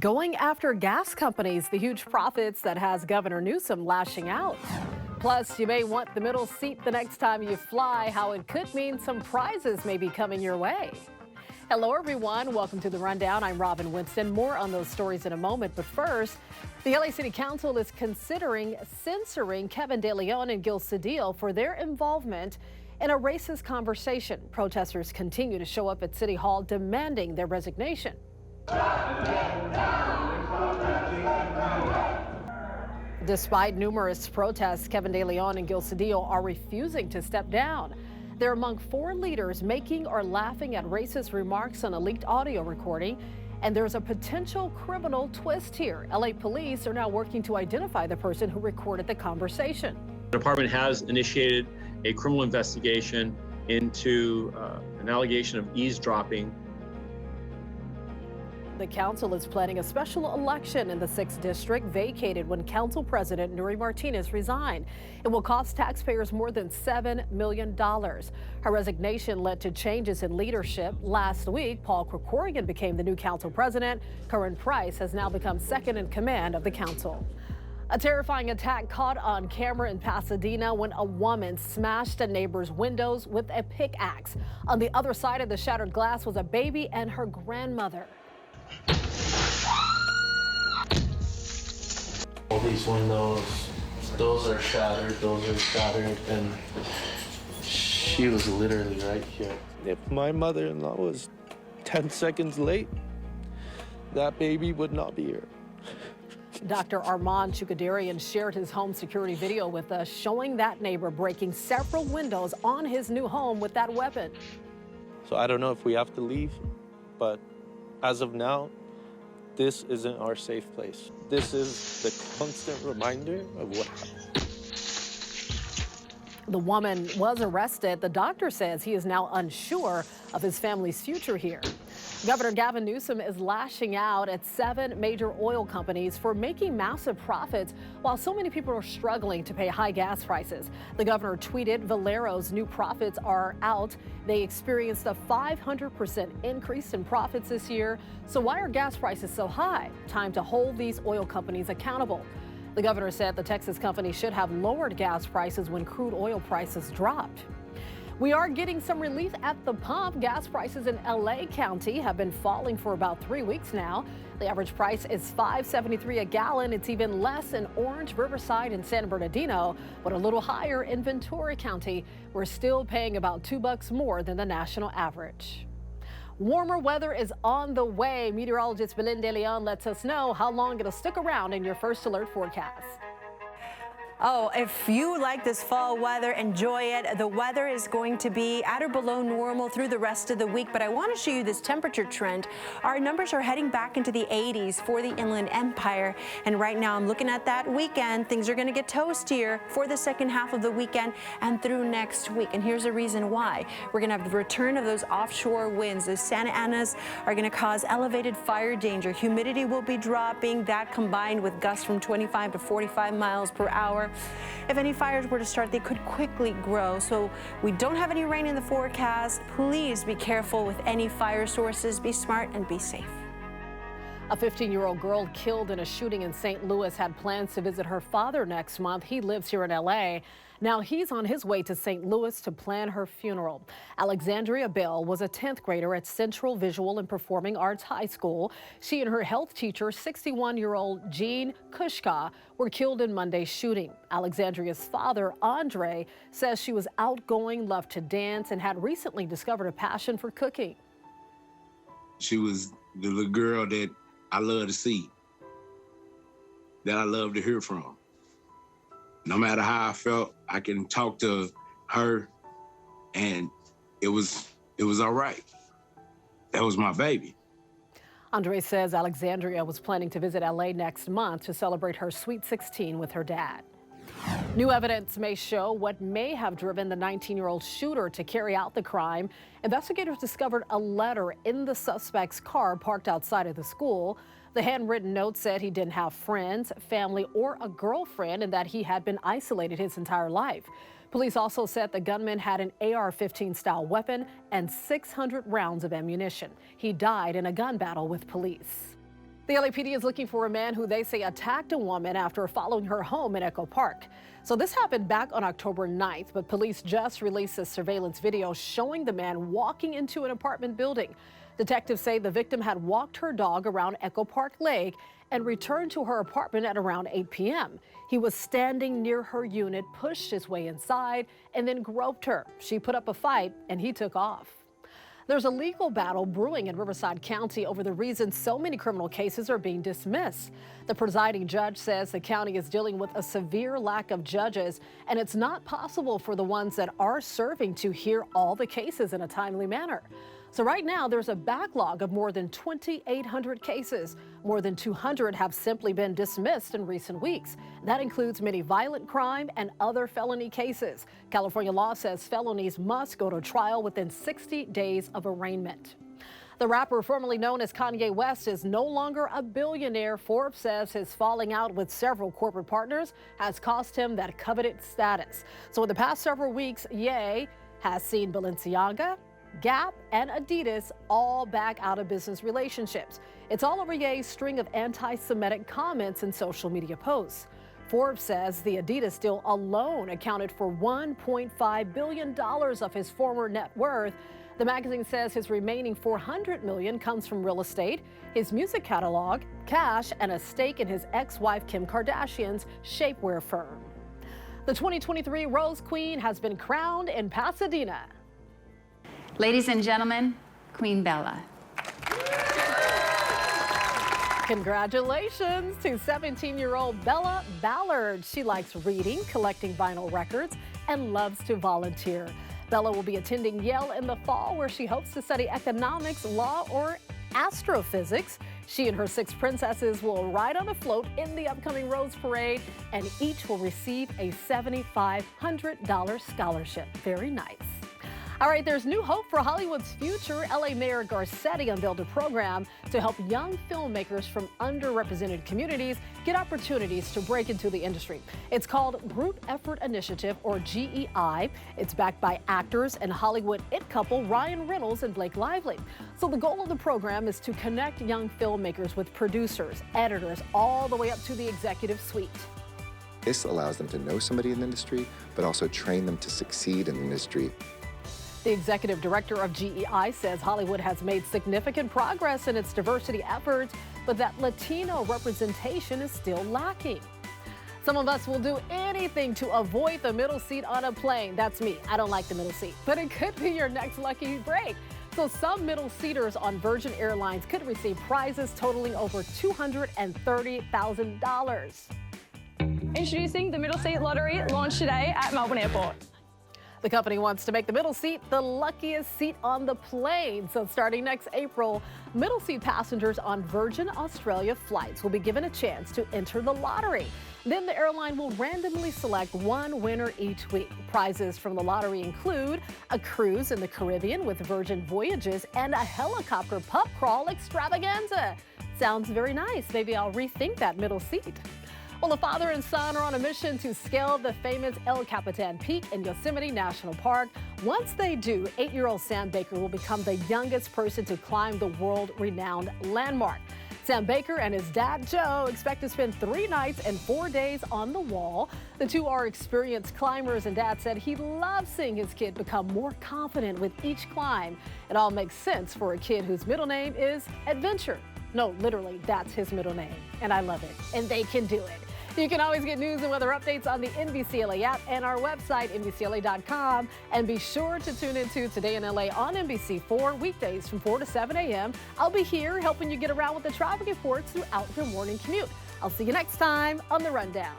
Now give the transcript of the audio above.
Going after gas companies, the huge profits that has Governor Newsom lashing out. Plus, you may want the middle seat the next time you fly, how it could mean some prizes may be coming your way. Hello, everyone. Welcome to The Rundown. I'm Robin Winston. More on those stories in a moment. But first, the LA City Council is considering censoring Kevin De Leon and Gil Cedillo for their involvement in a racist conversation. Protesters continue to show up at City Hall demanding their resignation. Despite numerous protests, Kevin De Leon and Gil Cedillo are refusing to step down. They're among 4 leaders making or laughing at racist remarks on a leaked audio recording. And there's a potential criminal twist here. LA police are now working to identify the person who recorded the conversation. The department has initiated a criminal investigation into an allegation of eavesdropping. The council is planning a special election in the 6th district, vacated when council president Nury Martinez resigned. It will cost taxpayers more than $7 million. Her resignation led to changes in leadership. Last week, Paul Krikorian became the new council president. Curran Price has now become second in command of the council. A terrifying attack caught on camera in Pasadena when a woman smashed a neighbor's windows with a pickaxe. On the other side of the shattered glass was a baby and her grandmother. All these windows, those are shattered, and she was literally right here. If my mother-in-law was 10 seconds late, that baby would not be here. Dr. Armand Chukadarian shared his home security video with us, showing that neighbor breaking several windows on his new home with that weapon. So I don't know if we have to leave, but as of now, this isn't our safe place. This is the constant reminder of what happened. The woman was arrested. The doctor says he is now unsure of his family's future here. Governor Gavin Newsom is lashing out at 7 major oil companies for making massive profits while so many people are struggling to pay high gas prices. The governor tweeted Valero's new profits are out. They experienced a 500% increase in profits this year. So why are gas prices so high? Time to hold these oil companies accountable. The governor said the Texas company should have lowered gas prices when crude oil prices dropped. We are getting some relief at the pump. Gas prices in LA County have been falling for about 3 weeks now. The average price is $5.73 a gallon. It's even less in Orange, Riverside, and San Bernardino, but a little higher in Ventura County. We're still paying about $2 more than the national average. Warmer weather is on the way. Meteorologist Belen De Leon lets us know how long it'll stick around in your first alert forecast. Oh, if you like this fall weather, enjoy it. The weather is going to be at or below normal through the rest of the week, but I want to show you this temperature trend. Our numbers are heading back into the 80s for the Inland Empire, and right now I'm looking at that weekend. Things are going to get toastier for the second half of the weekend and through next week, and here's the reason why. We're going to have the return of those offshore winds. Those Santa Anas are going to cause elevated fire danger. Humidity will be dropping. That combined with gusts from 25 to 45 miles per hour. If any fires were to start, they could quickly grow. So we don't have any rain in the forecast. Please be careful with any fire sources. Be smart and be safe. A 15-year-old girl killed in a shooting in St. Louis had plans to visit her father next month. He lives here in LA. Now he's on his way to St. Louis to plan her funeral. Alexandria Bell was a 10th grader at Central Visual and Performing Arts High School. She and her health teacher, 61-year-old Jean Kushka, were killed in Monday's shooting. Alexandria's father, Andre, says she was outgoing, loved to dance, and had recently discovered a passion for cooking. She was the little girl that I love to see, that I love to hear from. No matter how I felt, I can talk to her, and it was all right. That was my baby. Andre says Alexandria was planning to visit LA next month to celebrate her Sweet 16 with her dad. New evidence may show what may have driven the 19-year-old shooter to carry out the crime. Investigators discovered a letter in the suspect's car parked outside of the school. The handwritten note said he didn't have friends, family, or a girlfriend, and that he had been isolated his entire life. Police also said the gunman had an AR-15 style weapon and 600 rounds of ammunition. He died in a gun battle with police. The LAPD is looking for a man who they say attacked a woman after following her home in Echo Park. So this happened back on October 9th, but police just released a surveillance video showing the man walking into an apartment building. Detectives say the victim had walked her dog around Echo Park Lake and returned to her apartment at around 8 p.m. He was standing near her unit, pushed his way inside, and then groped her. She put up a fight, and he took off. There's a legal battle brewing in Riverside County over the reason so many criminal cases are being dismissed. The presiding judge says the county is dealing with a severe lack of judges, and it's not possible for the ones that are serving to hear all the cases in a timely manner. So right now, there's a backlog of more than 2,800 cases. More than 200 have simply been dismissed in recent weeks. That includes many violent crime and other felony cases. California law says felonies must go to trial within 60 days of arraignment. The rapper formerly known as Kanye West is no longer a billionaire. Forbes says his falling out with several corporate partners has cost him that coveted status. So in the past several weeks, Ye has seen Balenciaga, Gap, and Adidas all back out of business relationships. It's all over Ye's string of anti-Semitic comments and social media posts. Forbes says the Adidas deal alone accounted for $1.5 billion of his former net worth. The magazine says his remaining $400 million comes from real estate, his music catalog, cash, and a stake in his ex-wife Kim Kardashian's shapewear firm. The 2023 Rose Queen has been crowned in Pasadena. Ladies and gentlemen, Queen Bella. Congratulations to 17-year-old Bella Ballard. She likes reading, collecting vinyl records, and loves to volunteer. Bella will be attending Yale in the fall, where she hopes to study economics, law, or astrophysics. She and her 6 princesses will ride on a float in the upcoming Rose Parade, and each will receive a $7,500 scholarship. Very nice. All right, there's new hope for Hollywood's future. LA Mayor Garcetti unveiled a program to help young filmmakers from underrepresented communities get opportunities to break into the industry. It's called Group Effort Initiative, or GEI. It's backed by actors and Hollywood it couple Ryan Reynolds and Blake Lively. So the goal of the program is to connect young filmmakers with producers, editors, all the way up to the executive suite. This allows them to know somebody in the industry, but also train them to succeed in the industry. The executive director of GEI says Hollywood has made significant progress in its diversity efforts, but that Latino representation is still lacking. Some of us will do anything to avoid the middle seat on a plane. That's me. I don't like the middle seat, but it could be your next lucky break. So some middle seaters on Virgin Airlines could receive prizes totaling over $230,000. Introducing the Middle Seat Lottery, launched today at Melbourne Airport. The company wants to make the middle seat the luckiest seat on the plane. So starting next April, middle seat passengers on Virgin Australia flights will be given a chance to enter the lottery. Then the airline will randomly select one winner each week. Prizes from the lottery include a cruise in the Caribbean with Virgin Voyages and a helicopter pub crawl extravaganza. Sounds very nice. Maybe I'll rethink that middle seat. Well, a father and son are on a mission to scale the famous El Capitan Peak in Yosemite National Park. Once they do, 8-year-old Sam Baker will become the youngest person to climb the world-renowned landmark. Sam Baker and his dad, Joe, expect to spend 3 nights and 4 days on the wall. The two are experienced climbers, and Dad said he loves seeing his kid become more confident with each climb. It all makes sense for a kid whose middle name is Adventure. No, literally, that's his middle name, and I love it, and they can do it. You can always get news and weather updates on the NBCLA app and our website, NBCLA.com. And be sure to tune into Today in LA on NBC4 weekdays from 4 to 7 a.m. I'll be here helping you get around with the traffic reports throughout your morning commute. I'll see you next time on The Rundown.